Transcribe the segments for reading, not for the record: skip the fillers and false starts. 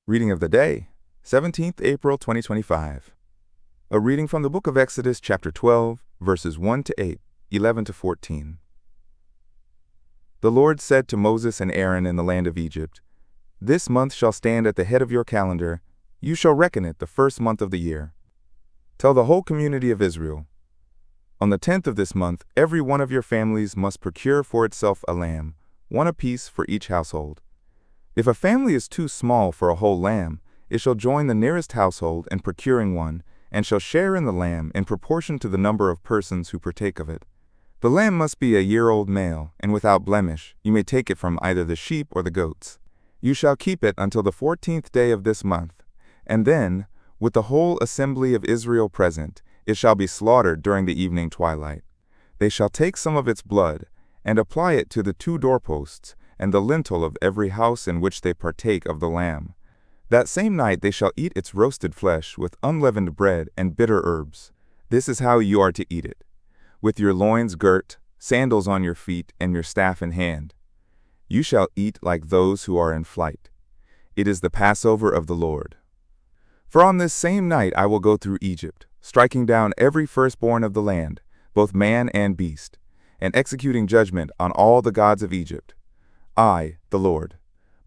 Reading of the day, 17th April 2025. A reading from the book of Exodus chapter 12, verses 1 to 8, 11 to 14. The Lord said to Moses and Aaron in the land of Egypt, "This month shall stand at the head of your calendar. You shall reckon it the first month of the year. Tell the whole community of Israel, on the 10th of this month, every one of your families must procure for itself a lamb, one apiece for each household. If a family is too small for a whole lamb, it shall join the nearest household in procuring one, and shall share in the lamb in proportion to the number of persons who partake of it. The lamb must be a year-old male, and without blemish. You may take it from either the sheep or the goats. You shall keep it until the 14th day of this month, and then, with the whole assembly of Israel present, it shall be slaughtered during the evening twilight. They shall take some of its blood, and apply it to the 2 doorposts, and the lintel of every house in which they partake of the lamb. That same night they shall eat its roasted flesh with unleavened bread and bitter herbs. This is how you are to eat it: with your loins girt, sandals on your feet, and your staff in hand. You shall eat like those who are in flight. It is the Passover of the Lord. For on this same night I will go through Egypt, striking down every firstborn of the land, both man and beast, and executing judgment on all the gods of Egypt. I, the Lord.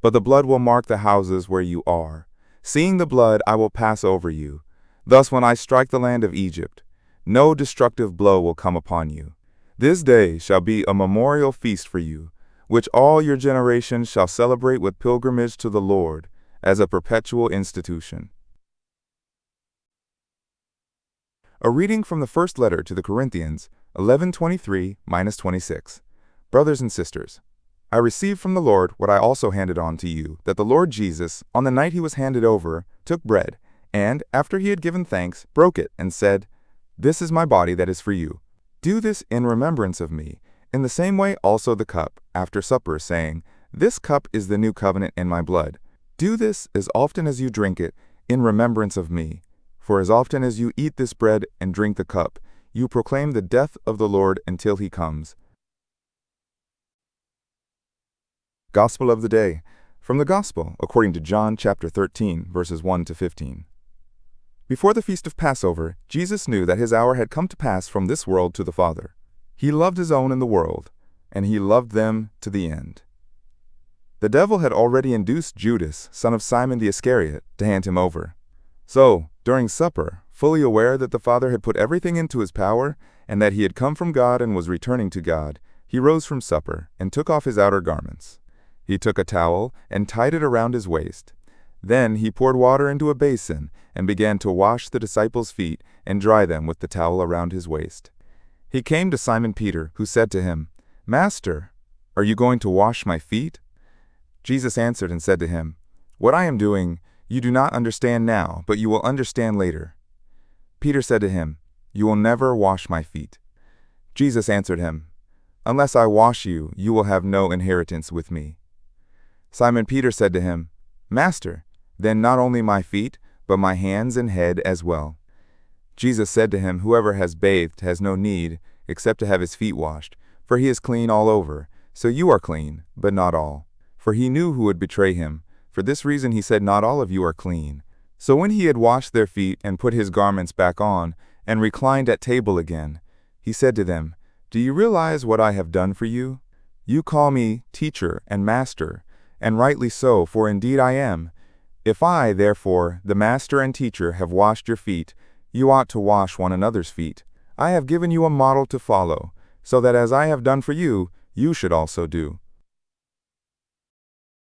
But the blood will mark the houses where you are. Seeing the blood, I will pass over you. Thus when I strike the land of Egypt, no destructive blow will come upon you. This day shall be a memorial feast for you, which all your generations shall celebrate with pilgrimage to the Lord, as a perpetual institution." A reading from the first letter to the Corinthians, 11:23-26. Brothers and sisters, I received from the Lord what I also handed on to you, that the Lord Jesus, on the night he was handed over, took bread, and, after he had given thanks, broke it, and said, "This is my body that is for you. Do this in remembrance of me." In the same way also the cup, after supper, saying, "This cup is the new covenant in my blood. Do this as often as you drink it, in remembrance of me. For as often as you eat this bread and drink the cup, you proclaim the death of the Lord until he comes." Gospel of the Day. From the Gospel according to John chapter 13, verses 1 to 15. Before the feast of Passover, Jesus knew that his hour had come to pass from this world to the Father. He loved his own in the world, and he loved them to the end. The devil had already induced Judas, son of Simon the Iscariot, to hand him over. So, during supper, fully aware that the Father had put everything into his power, and that he had come from God and was returning to God, he rose from supper and took off his outer garments. He took a towel and tied it around his waist. Then he poured water into a basin and began to wash the disciples' feet and dry them with the towel around his waist. He came to Simon Peter, who said to him, "Master, are you going to wash my feet?" Jesus answered and said to him, "What I am doing you do not understand now, but you will understand later." Peter said to him, "You will never wash my feet." Jesus answered him, "Unless I wash you, you will have no inheritance with me." Simon Peter said to him, "Master, then not only my feet, but my hands and head as well." Jesus said to him, "Whoever has bathed has no need, except to have his feet washed, for he is clean all over. So you are clean, but not all." For he knew who would betray him. For this reason he said, "Not all of you are clean." So when he had washed their feet and put his garments back on, and reclined at table again, he said to them, "Do you realize what I have done for you? You call me teacher and master, and rightly so, for indeed I am. If I, therefore, the master and teacher, have washed your feet, you ought to wash one another's feet. I have given you a model to follow, so that as I have done for you, you should also do."